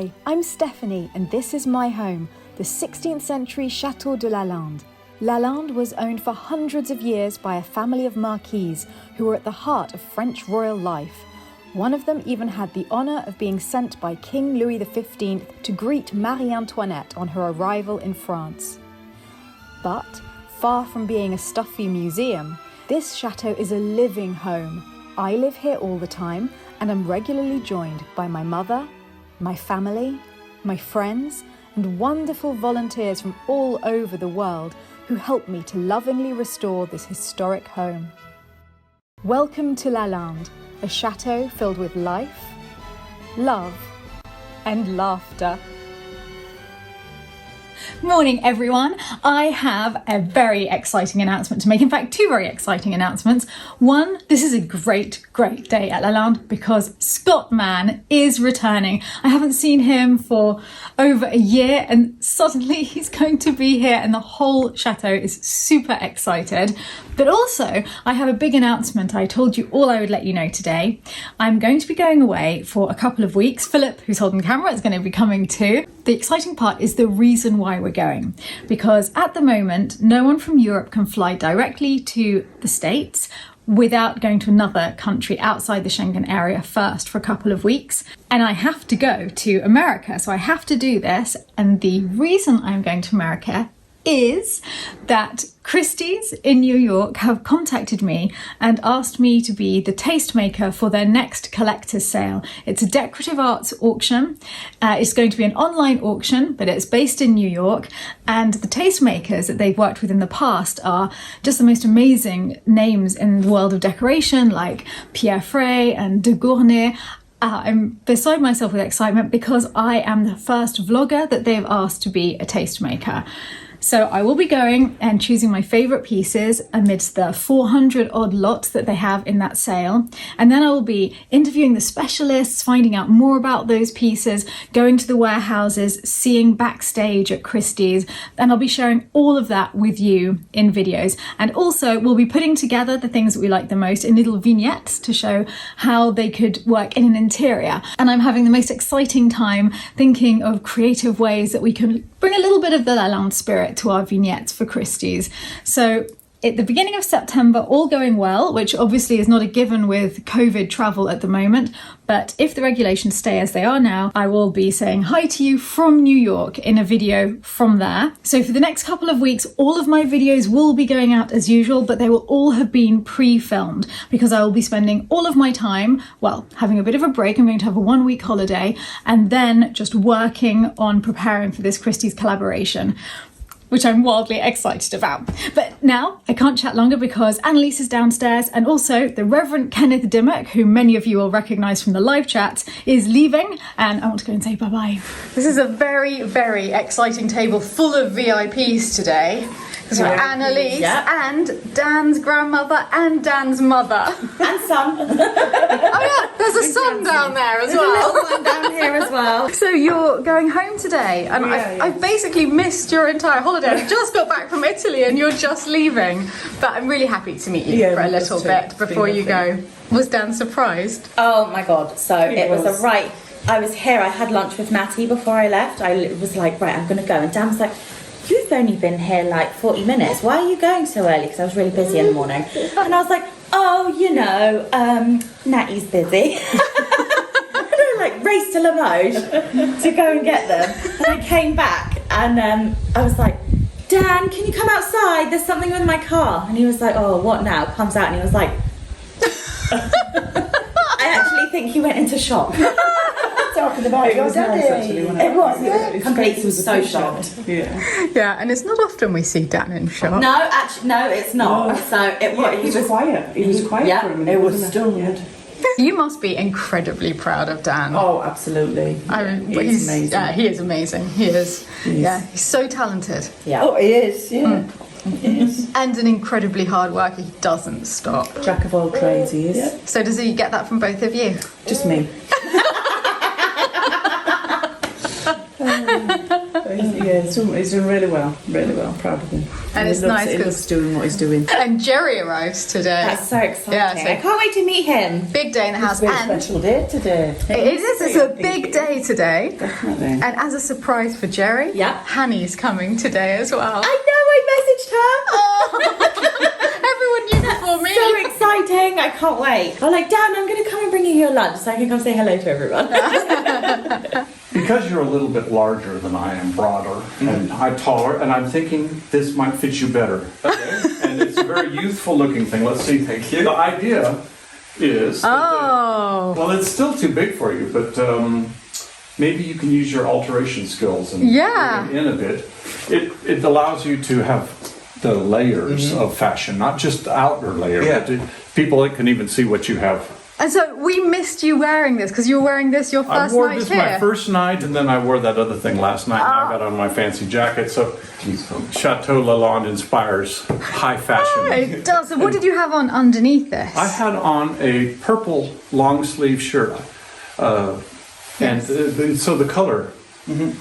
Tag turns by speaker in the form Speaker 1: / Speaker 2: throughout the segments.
Speaker 1: Hi, I'm Stephanie and this is my home, the 16th century Chateau de Lalande. Lalande was owned for hundreds of years by a family of marquises who were at the heart of French royal life. One of them even had the honour of being sent by King Louis XV to greet Marie Antoinette on her arrival in France. But, far from being a stuffy museum, this chateau is a living home. I live here all the time and am regularly joined by my mother, my family, my friends, and wonderful volunteers from all over the world who help me to lovingly restore this historic home. Welcome to Lalande, a chateau filled with life, love, and laughter.
Speaker 2: Morning everyone. I have a very exciting announcement to make. In fact, two very exciting announcements. One, this is a great day at Lalande because Scotman is returning. I haven't seen him for over a year and suddenly he's going to be here and the whole chateau is super excited. But also, I have a big announcement. I told you all I would let you know today. I'm going to be going away for a couple of weeks. Philip, who's holding the camera, is going to be coming too. The exciting part is the reason why we're going, because at the moment no one from Europe can fly directly to the States without going to another country outside the Schengen area first for a couple of weeks, and I have to go to America, so I have to do this. And the reason I'm going to America is that Christie's in New York have contacted me and asked me to be the tastemaker for their next collector's sale. It's a decorative arts auction. It's going to be an online auction, but it's based in New York. And the tastemakers that they've worked with in the past are just the most amazing names in the world of decoration, like Pierre Frey and de Gournay. I'm beside myself with excitement because I am the first vlogger that they've asked to be a tastemaker. So I will be going and choosing my favourite pieces amidst the 400 odd lots that they have in that sale. And then I will be interviewing the specialists, finding out more about those pieces, going to the warehouses, seeing backstage at Christie's, and I'll be sharing all of that with you in videos. And also we'll be putting together the things that we like the most in little vignettes to show how they could work in an interior. And I'm having the most exciting time thinking of creative ways that we can bring a little bit of the Lalande spirit to our vignettes for Christie's. So at the beginning of September, all going well, which obviously is not a given with COVID travel at the moment, but if the regulations stay as they are now, I will be saying hi to you from New York in a video from there. So for the next couple of weeks, all of my videos will be going out as usual, but they will all have been pre-filmed because I will be spending all of my time, well, having a bit of a break. I'm going to have a 1-week holiday and then just working on preparing for this Christie's collaboration, which I'm wildly excited about. But now I can't chat longer because Annalise is downstairs and also the Reverend Kenneth Dimmock, who many of you will recognise from the live chat, is leaving and I want to go and say bye-bye. This is a very exciting table full of VIPs today. So Annalise and Dan's grandmother and Dan's mother.
Speaker 3: And son.
Speaker 2: Oh yeah, there's a son down there as well.
Speaker 3: There's a little one down here as well.
Speaker 2: So you're going home today and I've basically missed your entire holiday. I just got back from Italy and you're just leaving. But I'm really happy to meet you for a little bit before you go. Was Dan surprised?
Speaker 3: Oh my God. So it was I was here, I had lunch with Natty before I left. I was like, right, I'm going to go. And Dan was like, you've only been here like 40 minutes. Why are you going so early? Because I was really busy in the morning. And I was like, oh, you know, Natty's busy. And I like raced to Limoges to go and get them. And I came back and I was like, Dan, can you come outside? There's something with my car. And he was like, oh, what now? Comes out and he was like, I actually think he went into shock.
Speaker 4: Talking about your daddy.
Speaker 3: Nice, actually, it was. Yeah. Completely was so shocked.
Speaker 2: Yeah, and it's not often we see Dan in shock.
Speaker 3: No, actually, no, it's not. No. So it was.
Speaker 4: He was quiet. He was quiet for a minute.
Speaker 3: It was stunned.
Speaker 4: Yeah.
Speaker 2: You must be incredibly proud of Dan.
Speaker 4: Oh, absolutely.
Speaker 2: He's amazing.
Speaker 4: Yeah,
Speaker 2: he is amazing. He is. Yeah, he's so talented.
Speaker 3: Yeah.
Speaker 4: Oh, he is. Yeah. He is.
Speaker 2: And an incredibly hard worker. He doesn't stop.
Speaker 4: Jack of all trades, he is. Yeah.
Speaker 2: So does he get that from both of you?
Speaker 4: Just me. Yeah, he's doing really well. Really well. Proud of him.
Speaker 2: And it's nice
Speaker 4: He
Speaker 2: because
Speaker 4: loves doing what he's doing.
Speaker 2: and Jerry arrives today.
Speaker 3: That's so exciting.
Speaker 2: Yeah, so-
Speaker 3: I can't wait to meet him.
Speaker 2: Big day in the house,
Speaker 4: It's a
Speaker 2: and
Speaker 4: special day today.
Speaker 2: it is. It's a big day today.
Speaker 4: Definitely.
Speaker 2: And as a surprise for Jerry,
Speaker 3: Yeah.
Speaker 2: Hanny's coming today as well.
Speaker 3: I know, I messaged her.
Speaker 2: Everyone knew before me.
Speaker 3: So exciting. I can't wait. I'm like, Dan, I'm going to come and bring you your lunch so I can come say hello to everyone.
Speaker 5: Because you're a little bit larger than I am, broader, and I'm taller, and I'm thinking this might fit you better. Okay. And it's a very youthful looking thing. Let's see. Thank you. The idea is... well, it's still too big for you, but maybe you can use your alteration skills and
Speaker 2: Yeah.
Speaker 5: bring it in a bit. It allows you to have the layers of fashion, not just the outer layer, but people can even see what you have.
Speaker 2: And so we missed you wearing this because you were wearing this your first
Speaker 5: I wore
Speaker 2: night
Speaker 5: this
Speaker 2: here.
Speaker 5: my first night, and then I wore that other thing last night, and I got on my fancy jacket. So Chateau Lalande inspires high fashion.
Speaker 2: It does. So what did you have on underneath this?
Speaker 5: I had on a purple long sleeve shirt, and so the color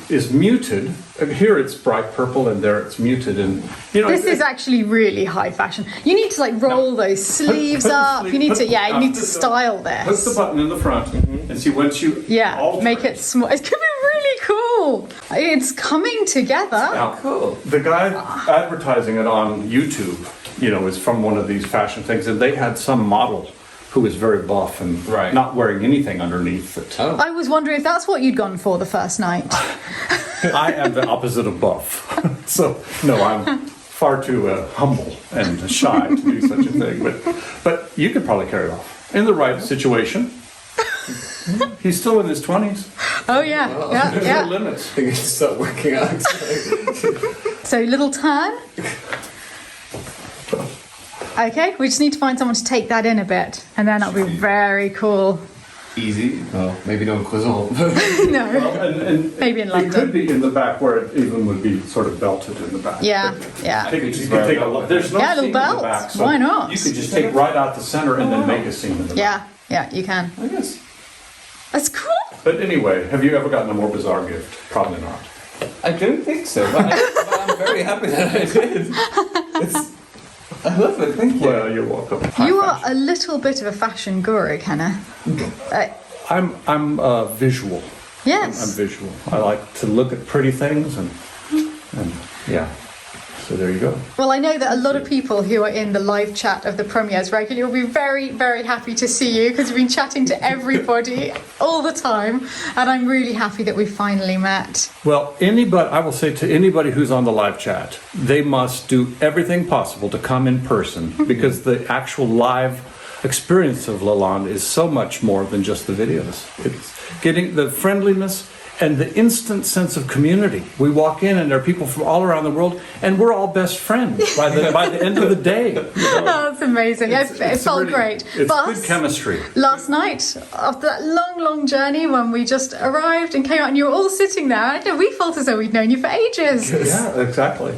Speaker 5: is muted. Here it's bright purple, and there it's muted, and you know
Speaker 2: This is actually really high fashion. You need to like roll those sleeves
Speaker 5: put the
Speaker 2: up.
Speaker 5: sleeve-
Speaker 2: You need
Speaker 5: put-
Speaker 2: to, you need to
Speaker 5: put the-
Speaker 2: style
Speaker 5: Put the
Speaker 2: this.
Speaker 5: button in the front, and see once you alter
Speaker 2: Make it small. It's gonna be really cool. It's coming together.
Speaker 5: Now, the guy advertising it on YouTube, you know, is from one of these fashion things, and they had some model who was very buff and not wearing anything underneath it.
Speaker 2: I was wondering if that's what you'd gone for the first night.
Speaker 5: I am the opposite of buff. So, no, I'm far too humble and shy to do such a thing. But you could probably carry it off in the right situation. He's still in his 20s.
Speaker 2: Oh yeah,
Speaker 5: There's no limits.
Speaker 6: I think I should start working out.
Speaker 2: So little turn. Okay, we just need to find someone to take that in a bit, and then that'll be very cool.
Speaker 6: Easy. Well, maybe no croissant.
Speaker 2: No,
Speaker 5: And
Speaker 2: maybe in
Speaker 5: it could
Speaker 2: London.
Speaker 5: be in the back where it even would be sort of belted in the back.
Speaker 2: Yeah,
Speaker 5: I
Speaker 2: yeah.
Speaker 5: think you could take a look. There's no
Speaker 2: Yeah,
Speaker 5: seam
Speaker 2: little
Speaker 5: in the
Speaker 2: belt.
Speaker 5: back, so
Speaker 2: Why not?
Speaker 5: you could just take right out the center and then make a seam in the back.
Speaker 2: Yeah, you can.
Speaker 5: I guess.
Speaker 2: That's cool.
Speaker 5: But anyway, have you ever gotten a more bizarre gift? Probably not.
Speaker 6: I don't think so, but I'm very happy that I did. I love it, thank you.
Speaker 5: Well, you're welcome.
Speaker 2: You are a little bit of a fashion guru, Kenneth.
Speaker 5: I'm visual.
Speaker 2: Yes.
Speaker 5: I'm visual. I like to look at pretty things and yeah. So there you go.
Speaker 2: Well, I know that a lot of people who are in the live chat of the premieres regularly will be very, very happy to see you because you've been chatting to everybody all the time, and I'm really happy that we finally met.
Speaker 5: Well, I will say to anybody who's on the live chat, they must do everything possible to come in person because the actual live experience of Lalande is so much more than just the videos. It's getting the friendliness and the instant sense of community. We walk in and there are people from all around the world, and we're all best friends by the end of the day. You know?
Speaker 2: That's amazing. It felt
Speaker 5: really
Speaker 2: great.
Speaker 5: It's
Speaker 2: But
Speaker 5: good chemistry.
Speaker 2: last night, after that long, long journey when we just arrived and came out and you were all sitting there, I know we felt as though we'd known you for ages.
Speaker 5: Yeah, exactly.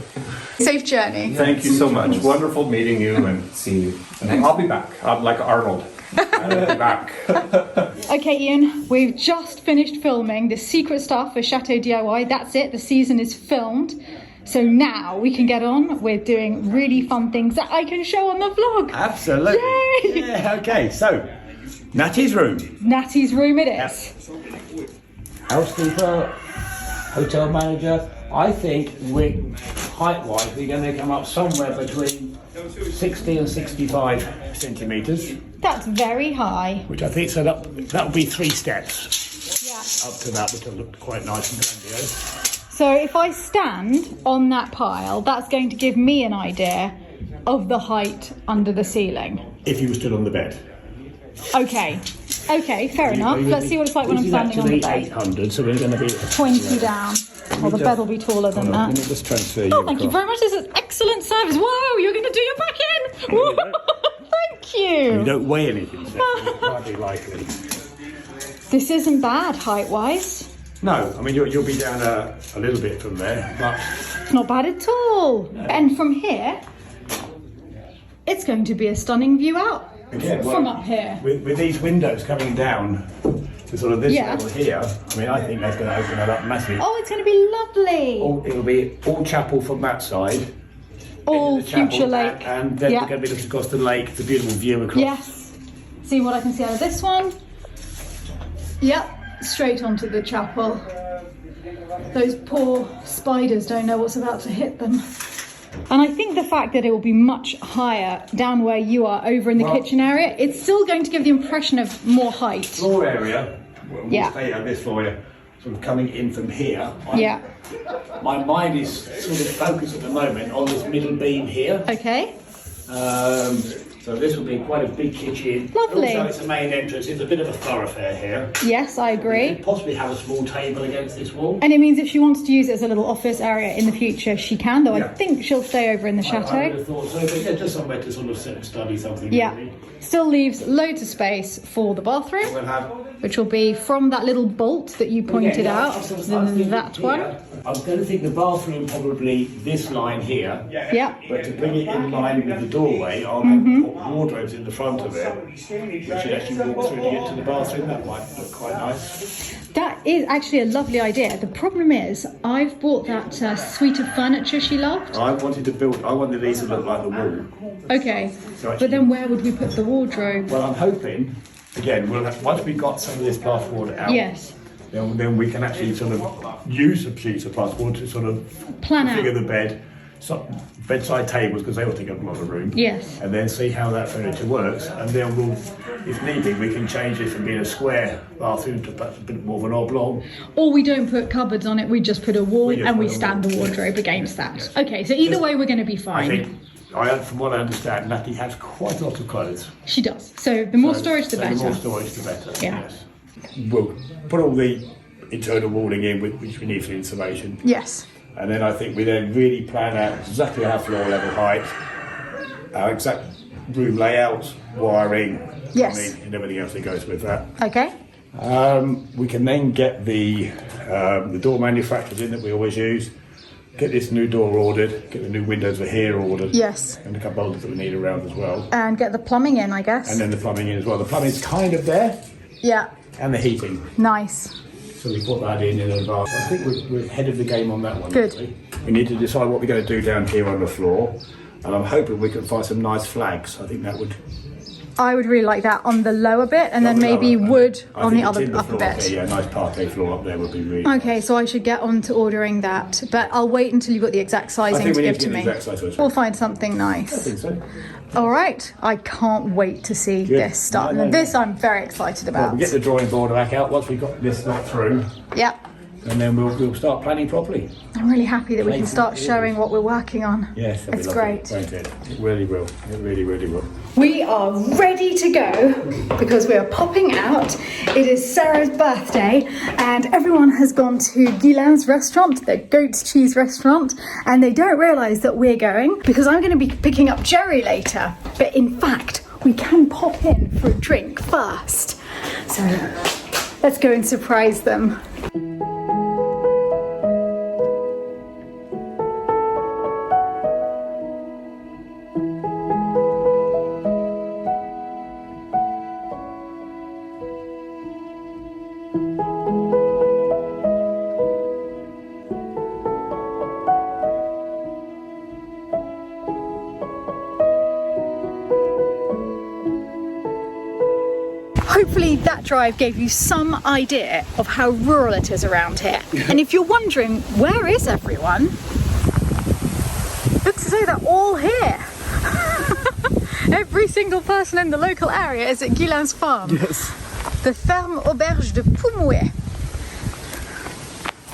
Speaker 2: Safe journey.
Speaker 5: Thank you so much. Wonderful meeting you, and
Speaker 6: See you.
Speaker 5: I'll be back. I'm like Arnold. I'll be back.
Speaker 2: Okay, Ian, we've just finished filming the secret stuff for Chateau DIY. That's it, the season is filmed. So now we can get on with doing really fun things that I can show on the vlog.
Speaker 7: Absolutely.
Speaker 2: Yay!
Speaker 7: Yeah, okay, so Natty's room.
Speaker 2: Natty's room it is.
Speaker 7: Housekeeper, hotel manager. I think height-wise, we're going to come up somewhere between 60 and 65 centimetres,
Speaker 2: That's very high.
Speaker 7: which I think, so that'll be 3 steps
Speaker 2: Yeah.
Speaker 7: up to that, which will look quite nice and grandiose.
Speaker 2: So if I stand on that pile, that's going to give me an idea of the height under the ceiling.
Speaker 7: If you were stood on the bed.
Speaker 2: Okay, fair enough. Let's see what it's like when I'm standing on the
Speaker 7: This is
Speaker 2: bed.
Speaker 7: actually 800, so we're going to be
Speaker 2: 20 down. Well, the bed will be taller than
Speaker 7: Hold on, let
Speaker 2: that.
Speaker 7: me just transfer you
Speaker 2: Oh, thank you
Speaker 7: across.
Speaker 2: very much. This is excellent service. Whoa, you're going to do your back in. Whoa, thank
Speaker 7: You
Speaker 2: you.
Speaker 7: don't weigh anything, so it's hardly likely.
Speaker 2: This isn't bad height-wise.
Speaker 7: No, I mean, you'll be down a little bit from there, but
Speaker 2: It's not bad at all. And from here, it's going to be a stunning view out
Speaker 7: again,
Speaker 2: from up here.
Speaker 7: with these windows coming down, to sort of this
Speaker 2: Yeah.
Speaker 7: level here, I mean, I think that's going to open that up massively.
Speaker 2: Oh, it's going to be lovely.
Speaker 7: It'll be all chapel from that side.
Speaker 2: All
Speaker 7: into the chapel,
Speaker 2: future lake.
Speaker 7: And then
Speaker 2: Yeah.
Speaker 7: we're going to be looking across the lake. It's a beautiful view across.
Speaker 2: Yes. See what I can see out of this one. Yep, straight onto the chapel. Those poor spiders don't know what's about to hit them. And I think the fact that it will be much higher down where you are over in the kitchen area, it's still going to give the impression of more height.
Speaker 7: Floor area. We'll
Speaker 2: Yeah.
Speaker 7: stay on this floor area, sort of coming in from here.
Speaker 2: Yeah.
Speaker 7: My mind is sort of focused at the moment on this middle beam here.
Speaker 2: Okay.
Speaker 7: So this will be quite a big kitchen.
Speaker 2: Lovely.
Speaker 7: Also, it's a main entrance. It's a bit of a thoroughfare here.
Speaker 2: Yes, I
Speaker 7: We
Speaker 2: agree.
Speaker 7: could possibly have a small table against this wall.
Speaker 2: And it means if she wants to use it as a little office area in the future, she can, though I
Speaker 7: Yeah.
Speaker 2: think she'll stay over in the
Speaker 7: I would
Speaker 2: chateau.
Speaker 7: have thought so, but yeah, just somewhere to sort of sit and study something.
Speaker 2: Yeah.
Speaker 7: Maybe.
Speaker 2: Still leaves loads of space for the bathroom,
Speaker 7: We'll have.
Speaker 2: which will be from that little bolt that you pointed
Speaker 7: Yeah,
Speaker 2: out,
Speaker 7: I was thinking
Speaker 2: that
Speaker 7: here,
Speaker 2: one.
Speaker 7: I was going to think the bathroom probably this line here.
Speaker 2: Yeah.
Speaker 7: But to bring it in line with the doorway, I'll have put wardrobes in the front of it, which you actually walk through to get to the bathroom. That might look quite nice.
Speaker 2: That is actually a lovely idea. The problem is, I've bought that suite of furniture she loved.
Speaker 7: I wanted these to look like the wall.
Speaker 2: Okay,
Speaker 7: So
Speaker 2: but
Speaker 7: actually-
Speaker 2: then where would we put the wardrobe?
Speaker 7: Well, I'm hoping, again, once we've got some of this plasterboard out,
Speaker 2: Yes,
Speaker 7: then we can actually sort of use some sheets of plasterboard to sort of
Speaker 2: Plan out.
Speaker 7: configure the bed, bedside tables, because they will take up a lot of room.
Speaker 2: yes.
Speaker 7: And then see how that furniture works, and then we'll, if needed, we can change it from being a square bathroom to perhaps a bit more of an oblong.
Speaker 2: Or we don't put cupboards on it, we just put a wall
Speaker 7: We just
Speaker 2: and we
Speaker 7: put a
Speaker 2: stand
Speaker 7: wall.
Speaker 2: the wardrobe against that. Okay, so either way we're going to be
Speaker 7: I
Speaker 2: fine.
Speaker 7: think, from what I understand, Natalie has quite a lot of clothes.
Speaker 2: She does. So the more
Speaker 7: So-
Speaker 2: storage, the
Speaker 7: so
Speaker 2: better.
Speaker 7: The more storage, the better.
Speaker 2: Yeah.
Speaker 7: Yes. We'll put all the internal walling in, which we need for insulation.
Speaker 2: Yes.
Speaker 7: And then I think we then really plan out exactly our floor level height, our exact room layout, wiring,
Speaker 2: Yes.
Speaker 7: plumbing, and everything else that goes with that.
Speaker 2: Okay.
Speaker 7: We can then get the door manufacturers in that we always use, get this new door ordered, get the new windows for here ordered,
Speaker 2: Yes.
Speaker 7: and a couple others that we need around as well.
Speaker 2: And get the plumbing in, I guess.
Speaker 7: And then the plumbing in as well. The plumbing's kind of there,
Speaker 2: Yeah.
Speaker 7: and the heating.
Speaker 2: Nice.
Speaker 7: So we put that in advance. I think we're ahead of the game on that one.
Speaker 2: Good.
Speaker 7: Actually. We need to decide what we're going to do down here on the floor, and I'm hoping we can find some nice flags. I think that would.
Speaker 2: I would really like that on the lower bit, and then maybe wood
Speaker 7: I
Speaker 2: on the
Speaker 7: think
Speaker 2: other
Speaker 7: timber
Speaker 2: upper
Speaker 7: floor up
Speaker 2: bit.
Speaker 7: there, yeah, nice parquet floor up there would be really.
Speaker 2: Okay,
Speaker 7: nice.
Speaker 2: so I should get on to ordering that, but I'll wait until you've got the exact sizing
Speaker 7: think
Speaker 2: to
Speaker 7: we need
Speaker 2: give
Speaker 7: to
Speaker 2: to
Speaker 7: get
Speaker 2: me.
Speaker 7: the exact size first.
Speaker 2: We'll find something
Speaker 7: I
Speaker 2: nice.
Speaker 7: think so.
Speaker 2: All right, I can't wait to see
Speaker 7: Good.
Speaker 2: this start.
Speaker 7: No.
Speaker 2: This I'm very excited
Speaker 7: Well,
Speaker 2: about.
Speaker 7: we get the drawing board back out once we've got this got through,
Speaker 2: Yeah,
Speaker 7: and then we'll start planning properly.
Speaker 2: I'm really happy that we can
Speaker 7: Amazing.
Speaker 2: start showing what we're working on.
Speaker 7: Yes, that'd be
Speaker 2: It's
Speaker 7: lovely,
Speaker 2: great.
Speaker 7: won't it? It really will. It really, really will.
Speaker 2: We are ready to go because we are popping out. It is Sarah's birthday and everyone has gone to Guylain's restaurant, the goat's cheese restaurant, and they don't realise that we're going because I'm going to be picking up Jerry later. But in fact, we can pop in for a drink first. So let's go and surprise them. Hopefully that drive gave you some idea of how rural it is around here. And if you're wondering, where is everyone? Looks as though they're all here. Every single person in the local area is at Guylain's farm.
Speaker 6: Yes.
Speaker 2: The Ferme Auberge de Poumouet.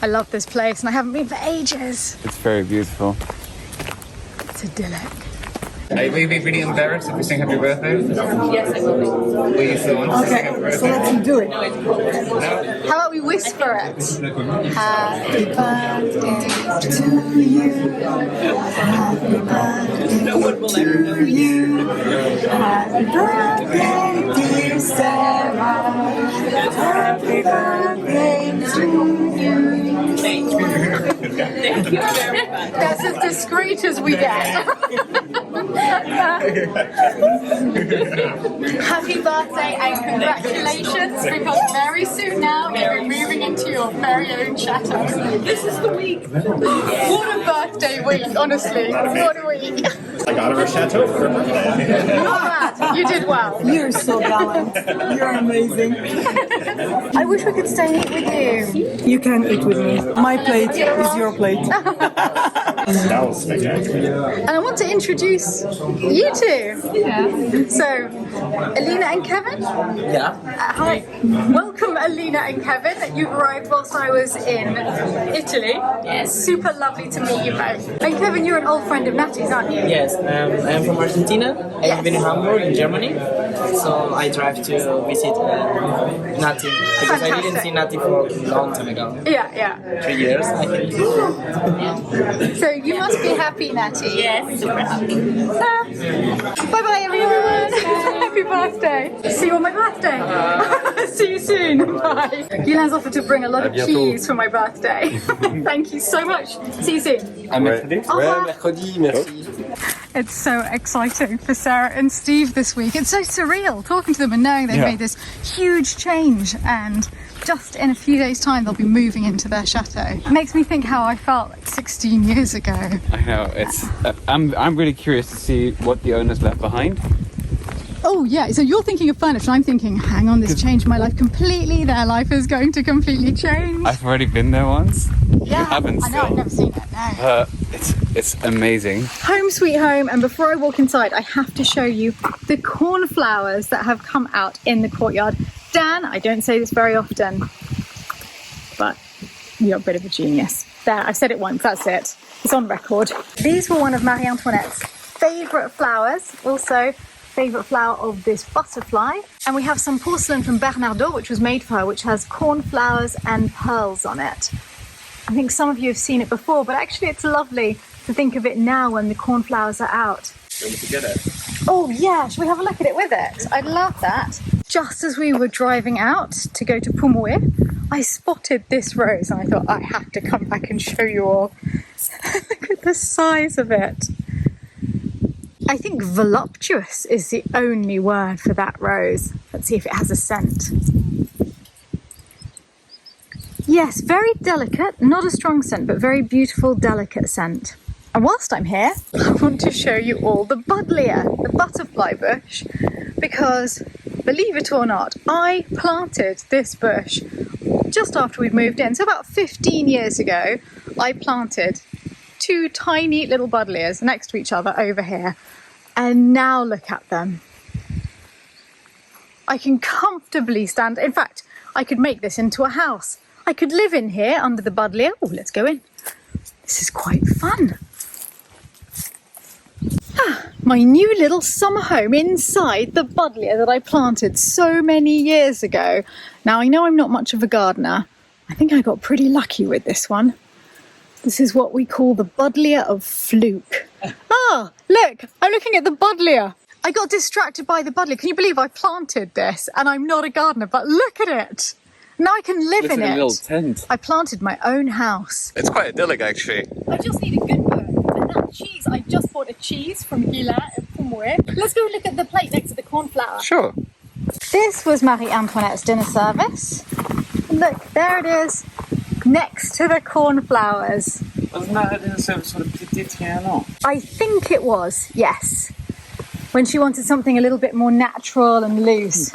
Speaker 2: I love this place and I haven't been for ages.
Speaker 6: It's very beautiful.
Speaker 2: It's idyllic.
Speaker 6: Will you be really embarrassed if we sing happy birthday? Yes, I will be. Will you still want to sing happy birthday?
Speaker 2: So let's do it. How about we whisper it? Happy birthday to you. Happy birthday
Speaker 6: No one will ever know.
Speaker 2: to you. Happy birthday, dear Sarah. Happy birthday to you.
Speaker 6: Thank you very much.
Speaker 2: That's as discreet as we get. Happy birthday and congratulations, because very soon now you'll be moving into your very own chateau. This is the week. What a birthday week, honestly. What a week.
Speaker 8: I got her a chateau for her birthday.
Speaker 2: Not bad. You did well.
Speaker 4: You're so gallant. You're amazing.
Speaker 2: I wish we could stay and eat with you.
Speaker 4: You can eat with me. My plate is your plate.
Speaker 8: That was spectacular.
Speaker 2: And I want to introduce you two. Yeah. So, Alina and Kevin.
Speaker 9: Yeah.
Speaker 2: Hi. Welcome, Alina and Kevin. You've arrived whilst I was in Italy.
Speaker 9: Yes.
Speaker 2: Super lovely to meet you both. And Kevin, you're an old friend of Natty's, aren't you?
Speaker 9: Yes, I'm from Argentina. I've been in Hamburg, in Germany. So I drive to visit Natty. Because I didn't see Natty for a long time ago.
Speaker 2: Yeah.
Speaker 9: 3 years, I think.
Speaker 2: So you must be happy, Natty.
Speaker 3: Yes, super happy.
Speaker 2: Bye-bye, everyone. Happy birthday. See you on my birthday. See you soon. Bye. Guylain's offered to bring a lot of cheese for my birthday. Thank you so much. See you soon.
Speaker 6: mercredi, merci.
Speaker 2: It's so exciting for Sarah and Steve this week. It's so surreal talking to them and knowing they've made this huge change, and just in a few days' time they'll be moving into their chateau. It makes me think how I felt 16 years ago.
Speaker 6: I know, it's. I'm really curious to see what the owners left behind.
Speaker 2: Oh yeah, so you're thinking of furniture, I'm thinking, hang on, this changed my life completely. Their life is going to completely change.
Speaker 6: I've already been there once.
Speaker 2: Yeah,
Speaker 6: You haven't
Speaker 2: I know, I've never seen it, no.
Speaker 6: It's amazing.
Speaker 2: Home sweet home, and before I walk inside I have to show you the cornflowers that have come out in the courtyard. Dan, I don't say this very often, but you're a bit of a genius. There, I've said it once, that's it. It's on record. These were one of Marie Antoinette's favourite flowers, also favourite flower of this butterfly. And we have some porcelain from Bernardaud, which was made for her, which has cornflowers and pearls on it. I think some of you have seen it before, but actually it's lovely to think of it now when the cornflowers are out.
Speaker 6: You want me to get it?
Speaker 2: Oh yeah, should we have a look at it with it? I'd love that. Just as we were driving out to go to Pomoe, I spotted this rose and I thought I have to come back and show you all. Look at the size of it. I think voluptuous is the only word for that rose. Let's see if it has a scent. Yes, very delicate, not a strong scent, but very beautiful, delicate scent. And whilst I'm here, I want to show you all the buddleia, the butterfly bush, because believe it or not, I planted this bush just after we'd moved in. So about 15 years ago, I planted 2 tiny little buddleias next to each other over here. And now look at them. I can comfortably stand, in fact, I could make this into a house. I could live in here under the buddleia. Oh, let's go in. This is quite fun. My new little summer home inside the buddleia that I planted so many years ago. Now, I know I'm not much of a gardener. I think I got pretty lucky with this one. This is what we call the buddleia of fluke. Ah, look, I'm looking at the buddleia. I got distracted by the buddleia. Can you believe I planted this? And I'm not a gardener, but look at it. Now I can live in it.
Speaker 6: A little tent.
Speaker 2: I planted my own house.
Speaker 6: It's quite idyllic, actually.
Speaker 2: I just need a good book. And that cheese, I just bought a cheese from Guylain at Pomoe. Let's go look at the plate next to the cornflower.
Speaker 6: Sure.
Speaker 2: This was Marie Antoinette's dinner service. Look, there it is, next to the cornflowers.
Speaker 6: Wasn't that a dinner service sort of petit piano?
Speaker 2: I think it was, yes. When she wanted something a little bit more natural and loose.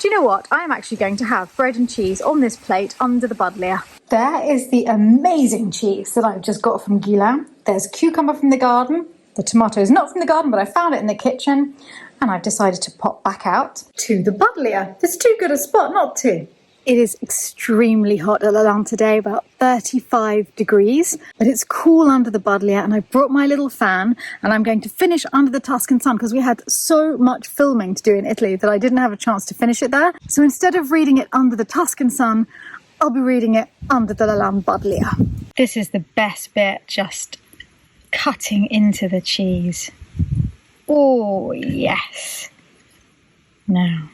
Speaker 2: Do you know what? I am actually going to have bread and cheese on this plate under the buddleia. There is the amazing cheese that I've just got from Guylain. There's cucumber from the garden. The tomato is not from the garden, but I found it in the kitchen. And I've decided to pop back out to the buddleia. It's too good a spot not to. It is extremely hot at Lalande today, about 35 degrees, but it's cool under the buddleia, and I brought my little fan and I'm going to finish under the Tuscan sun because we had so much filming to do in Italy that I didn't have a chance to finish it there. So instead of reading it under the Tuscan sun, I'll be reading it under the Lalande buddleia. This is the best bit, just cutting into the cheese. Oh, yes. Now,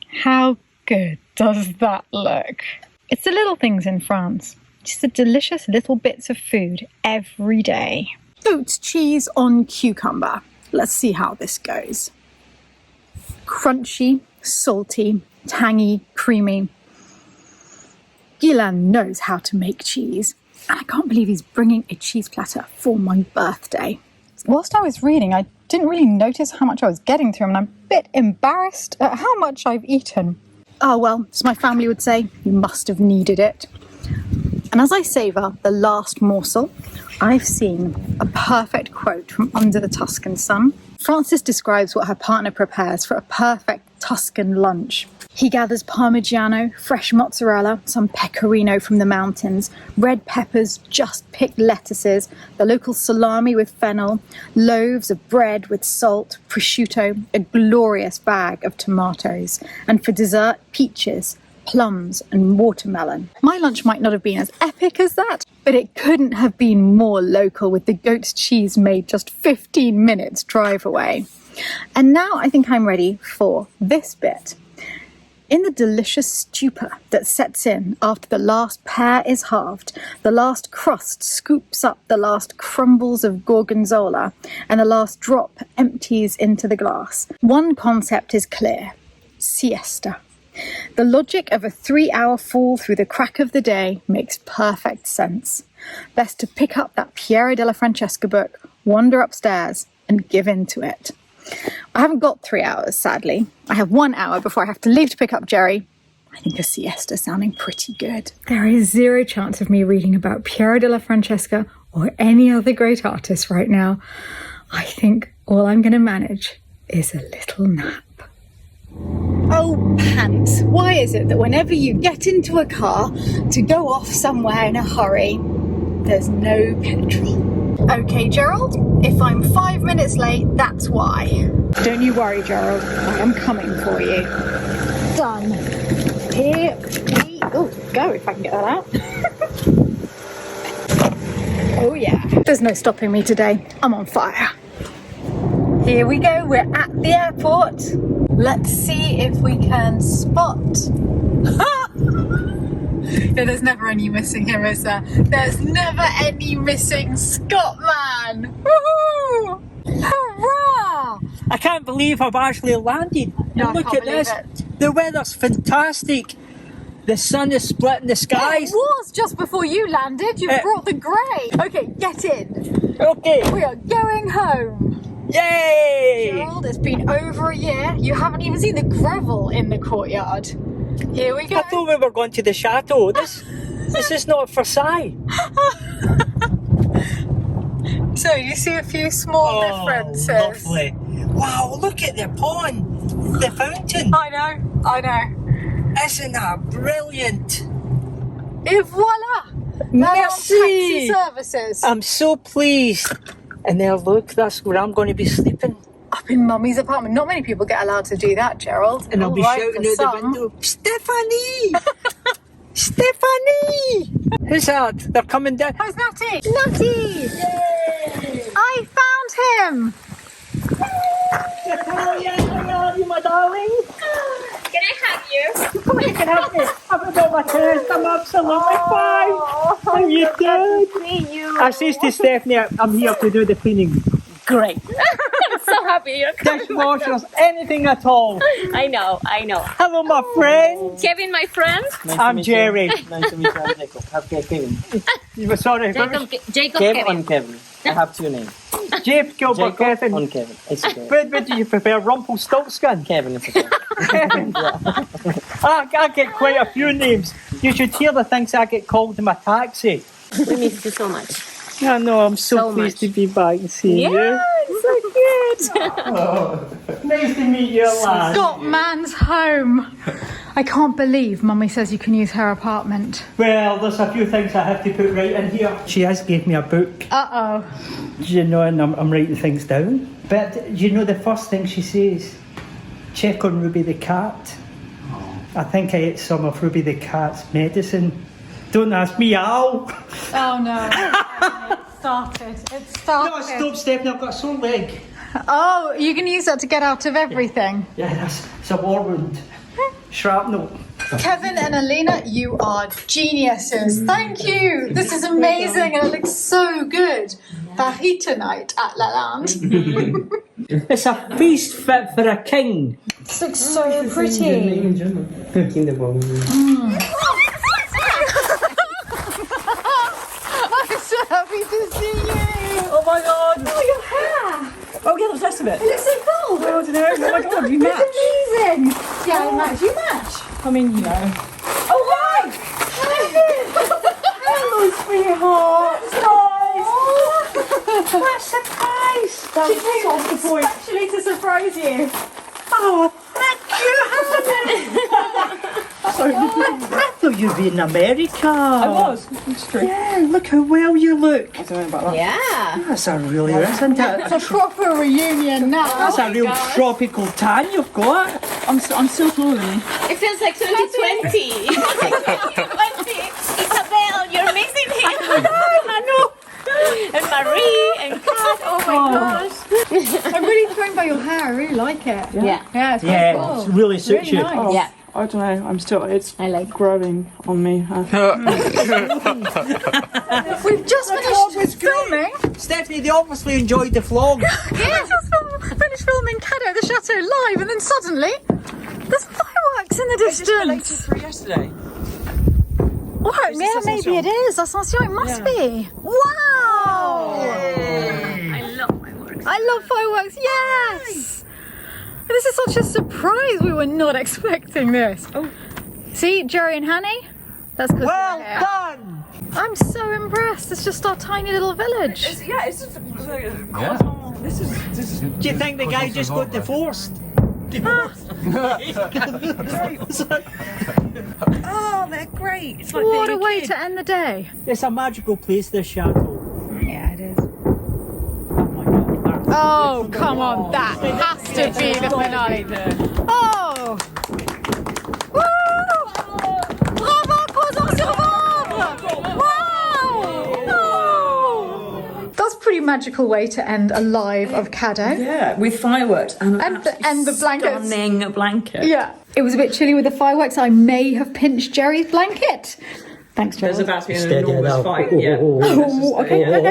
Speaker 2: how good does that look? It's the little things in France. Just the delicious little bits of food every day. goat's cheese on cucumber. Let's see how this goes. Crunchy, salty, tangy, creamy. Guylaine knows how to make cheese. And I can't believe he's bringing a cheese platter for my birthday. Whilst I was reading, I didn't really notice how much I was getting through, and I'm a bit embarrassed at how much I've eaten. Oh well, as my family would say, you must have needed it. And as I savour the last morsel, I've seen a perfect quote from Under the Tuscan Sun. Frances describes what her partner prepares for a perfect Tuscan lunch. He gathers Parmigiano, fresh mozzarella, some pecorino from the mountains, red peppers, just picked lettuces, the local salami with fennel, loaves of bread with salt, prosciutto, a glorious bag of tomatoes, and for dessert, peaches, plums and watermelon. My lunch might not have been as epic as that, but it couldn't have been more local with the goat's cheese made just 15 minutes drive away. And now I think I'm ready for this bit. In the delicious stupor that sets in after the last pear is halved, the last crust scoops up the last crumbles of gorgonzola, and the last drop empties into the glass, one concept is clear: siesta. The logic of a 3-hour fall through the crack of the day makes perfect sense. Best to pick up that Piero della Francesca book, wander upstairs, and give in to it. I haven't got 3 hours, sadly. I have 1 hour before I have to leave to pick up Jerry. I think a siesta sounding pretty good. There is zero chance of me reading about Piero della Francesca or any other great artist right now. I think all I'm going to manage is a little nap. Oh, pants. Why is it that whenever you get into a car to go off somewhere in a hurry, there's no petrol? Okay, Gerald, if I'm 5 minutes late, that's why. Don't you worry, Gerald. I am coming for you. Done. Here we go, if I can get that out. Oh yeah. There's no stopping me today. I'm on fire. Here we go. We're at the airport. Let's see if we can spot. Yeah, there's never any missing him, is there? There's never any missing Scotman! Woohoo! Hurrah!
Speaker 10: I can't believe I've actually landed.
Speaker 2: No,
Speaker 10: And look at this.
Speaker 2: It.
Speaker 10: The weather's fantastic. The sun is splitting the skies.
Speaker 2: It was just before you landed. You brought the grey. Okay, get in.
Speaker 10: Okay.
Speaker 2: We are going home.
Speaker 10: Yay!
Speaker 2: Gerald, it's been over a year. You haven't even seen the gravel in the courtyard. Here we go.
Speaker 10: I thought we were going to the chateau. This is not Versailles.
Speaker 2: So you see a few small differences.
Speaker 10: Lovely. Wow, look at the pond, the fountain.
Speaker 2: I know.
Speaker 10: Isn't that brilliant?
Speaker 2: Et voila!
Speaker 10: Merci!
Speaker 2: Taxi services.
Speaker 10: I'm so pleased. And there, look, that's where I'm going to be sleeping.
Speaker 2: Up in Mummy's apartment. Not many people get allowed to do that, Gerald.
Speaker 10: And I'll be
Speaker 2: All right,
Speaker 10: shouting
Speaker 2: for
Speaker 10: out the
Speaker 2: some.
Speaker 10: window, Stephanie! Stephanie! Who's that? They're coming down.
Speaker 2: How's Natty? Natty!
Speaker 10: Yay!
Speaker 2: I found him!
Speaker 10: How are you, my darling?
Speaker 11: Can I have you?
Speaker 10: You can have me. I've got my chest. I'm absolutely fine. How you doing?
Speaker 11: See you.
Speaker 10: I says to Stephanie, I'm here to do the cleaning. Great.
Speaker 11: I'm so happy you're coming.
Speaker 10: Dishwashers, anything at all.
Speaker 11: I know.
Speaker 10: Hello, my friend.
Speaker 11: Kevin, my friend.
Speaker 10: I'm Jerry.
Speaker 9: Nice to meet you, I'm Jacob. Have Kevin.
Speaker 10: You were sorry.
Speaker 11: Jacob
Speaker 9: Kevin
Speaker 11: Kevin.
Speaker 9: on Kevin. I have two names.
Speaker 10: Jacob or
Speaker 9: Jacob
Speaker 10: Kevin?
Speaker 9: on Kevin. It's okay.
Speaker 10: What do you prefer, Rumpelstiltskin?
Speaker 9: Kevin is okay.
Speaker 10: Kevin. I get quite a few names. You should hear the things I get called in my taxi.
Speaker 11: We miss you so much.
Speaker 10: I know, I'm so pleased to be back and seeing you.
Speaker 11: It's so good.
Speaker 10: Nice to meet you at last.
Speaker 2: Scotman's home. I can't believe Mummy says you can use her apartment.
Speaker 10: Well, there's a few things I have to put right in here. She has gave me a book.
Speaker 2: Uh-oh.
Speaker 10: You know, and I'm writing things down. But you know, the first thing she says, check on Ruby the cat. I think I ate some of Ruby the cat's medicine. Don't ask me how.
Speaker 2: Oh no. It started.
Speaker 10: No, stop, Stephanie, I've got a sore leg.
Speaker 2: Oh, you can use that to get out of everything.
Speaker 10: Yeah, it's a war wound. Shrapnel.
Speaker 2: Kevin and Alina, you are geniuses. Thank you. This is amazing and it looks so good. Paris tonight at Lalande.
Speaker 10: It's a feast fit for a king.
Speaker 2: This looks so pretty. I'm so happy to see you.
Speaker 4: Oh my god!
Speaker 2: Oh, your hair.
Speaker 4: Oh yeah, that's the rest of it.
Speaker 2: It looks so cool.
Speaker 4: Oh, I don't know. Oh my god, you match.
Speaker 2: It's amazing. Yeah, I match. You match.
Speaker 4: I mean, you know.
Speaker 2: Oh, hi.
Speaker 4: Hello, sweetheart. Nice. What a surprise! That was off the point.
Speaker 2: Especially to surprise you.
Speaker 10: Oh, thank you. I thought you'd be in America.
Speaker 4: I was. It's true.
Speaker 10: Yeah, look how well you look.
Speaker 4: I don't know about that.
Speaker 3: Yeah.
Speaker 10: That's a really, isn't it?
Speaker 2: It's a proper reunion now.
Speaker 10: That's a real tropical tan you've got.
Speaker 4: I'm still taller than you.
Speaker 3: It feels like 2020. It feels like 2020. Isabel, you're missing him. I know. And Marie and Kat. Oh my gosh.
Speaker 2: I'm really thrown by your hair. I really like it.
Speaker 3: Yeah.
Speaker 2: Yeah, it's
Speaker 10: Yeah,
Speaker 2: cool.
Speaker 10: it really suits
Speaker 2: Really
Speaker 10: you.
Speaker 2: nice.
Speaker 3: Yeah.
Speaker 4: I don't know. I'm still. It's
Speaker 3: I like
Speaker 4: growing on me.
Speaker 2: We've just finished filming.
Speaker 10: Stephanie, they obviously enjoyed the vlog.
Speaker 2: Yes, finished filming Chateau at the Chateau live, and then suddenly there's fireworks in the distance.
Speaker 4: for yesterday.
Speaker 2: What? Yeah, maybe it is. Ascension, it must be. Wow!
Speaker 3: I love my work.
Speaker 2: I love fireworks. Yes. This is such a surprise. We were not expecting this. Oh, see, Jerry and Hanny. That's because
Speaker 10: Well done.
Speaker 2: I'm so impressed. It's just our tiny little village.
Speaker 4: It's just. This is.
Speaker 10: Do you think the guy just got divorced?
Speaker 4: Oh, they're great. It's like
Speaker 2: What
Speaker 4: being
Speaker 2: a way
Speaker 4: kid.
Speaker 2: to end the day.
Speaker 10: It's a magical place, this chateau.
Speaker 2: Yeah, it is.
Speaker 10: Oh my god. That's
Speaker 2: Oh, come on. That has to be the finale. Oh! Woo! Bravo, croissant sur Vendre! Wow! Oh! That's a pretty magical way to end a live of Cadeau.
Speaker 4: Yeah, with fireworks and
Speaker 2: the blankets.
Speaker 4: Stunning blanket.
Speaker 2: Yeah. It was a bit chilly with the fireworks. I may have pinched Jerry's blanket. Thanks,
Speaker 4: There's
Speaker 2: Gerald.
Speaker 4: about to be an
Speaker 10: Steady
Speaker 4: enormous
Speaker 10: now.
Speaker 4: fight. Yeah.
Speaker 2: Oh, okay. Go.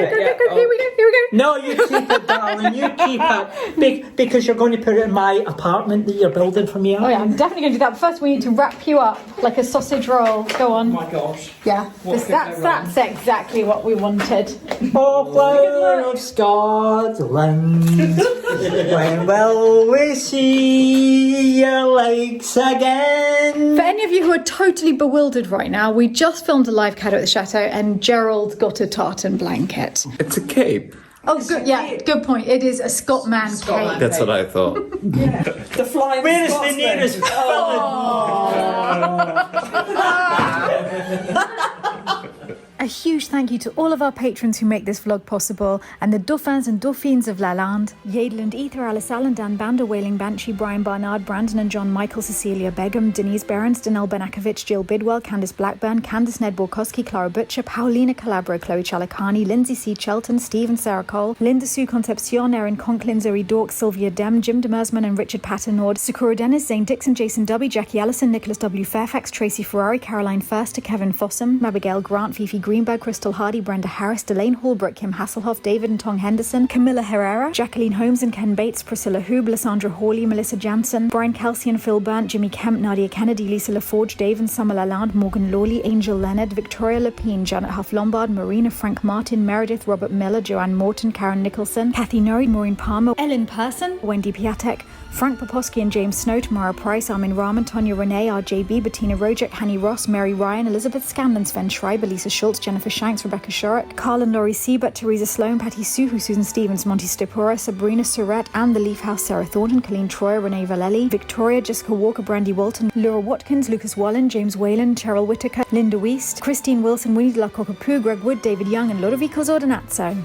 Speaker 2: Here we go.
Speaker 10: No, you keep it, darling. You keep it. Because you're going to put it in my apartment that you're building for me.
Speaker 2: Oh yeah, I'm definitely going to do that. But first, we need to wrap you up like a sausage roll. Go on.
Speaker 4: Oh my gosh.
Speaker 2: Yeah, that's exactly what we wanted.
Speaker 10: Oh, flower of Scotland, when will we see your lakes again?
Speaker 2: For any of you who are totally bewildered right now, we just filmed a live Cadeau at the Chateau and Gerald got a tartan blanket.
Speaker 5: It's a cape.
Speaker 2: Oh, good. Yeah, good point. It is a Scotman cape.
Speaker 5: That's what I thought.
Speaker 4: The flying
Speaker 10: Where is the
Speaker 4: Scotsman.
Speaker 10: nearest
Speaker 1: A huge thank you to all of our patrons who make this vlog possible, and the Dauphins and Dauphines of Lalande, Yadel and Ether, Alice Allen, Dan Bander, Wailing Banshee, Brian Barnard, Brandon and John, Michael, Cecilia Begum, Denise Behrens, Danelle Benakovich, Jill Bidwell, Candice Blackburn, Candice Ned Borkowski, Clara Butcher, Paulina Calabro, Chloe Chalakani, Lindsay C. Chelton, Steve and Sarah Cole, Linda Sue Concepcion, Erin Conklin, Zoe Dork, Sylvia Dem, Jim Demersman and Richard Patternord, Sakura Dennis, Zane Dixon, Jason Dubby, Jackie Allison, Nicholas W. Fairfax, Tracy Ferrari, Caroline Firster, Kevin Fossum, Abigail Grant, Fifi Greenberg, Crystal Hardy, Brenda Harris, Delane Holbrook, Kim Hasselhoff, David and Tong Henderson, Camilla Herrera, Jacqueline Holmes and Ken Bates, Priscilla Hoob, Lysandra Hawley, Melissa Jansen, Brian Kelsey and Phil Burnt, Jimmy Kemp, Nadia Kennedy, Lisa LaForge, Dave and Summer Lalande, Morgan Lawley, Angel Leonard, Victoria Lepine, Janet Huff Lombard, Marina, Frank Martin, Meredith, Robert Miller, Joanne Morton, Karen Nicholson, Kathy Norrie, Maureen Palmer, Ellen Person, Wendy Piatek, Frank Poposky and James Snow, Tamara Price, Armin Rahman, Tonya Renee, RJB, Bettina Rojek, Hanny Ross, Mary Ryan, Elizabeth Scanlon, Sven Schreiber, Lisa Schultz, Jennifer Shanks, Rebecca Shorrock, Carl and Laurie Siebert, Teresa Sloan, Patty Suhu, Susan Stevens, Monty Stipora, Sabrina Surratt, Anne the Leaf House, Sarah Thornton, Colleen Troyer, Renee Valelli, Victoria, Jessica Walker, Brandy Walton, Laura Watkins, Lucas Wallen, James Whalen, Cheryl Whitaker, Linda Weist, Christine Wilson, Winnie de la Cockapoo, Greg Wood, David Young and Lodovico Ordinazzo.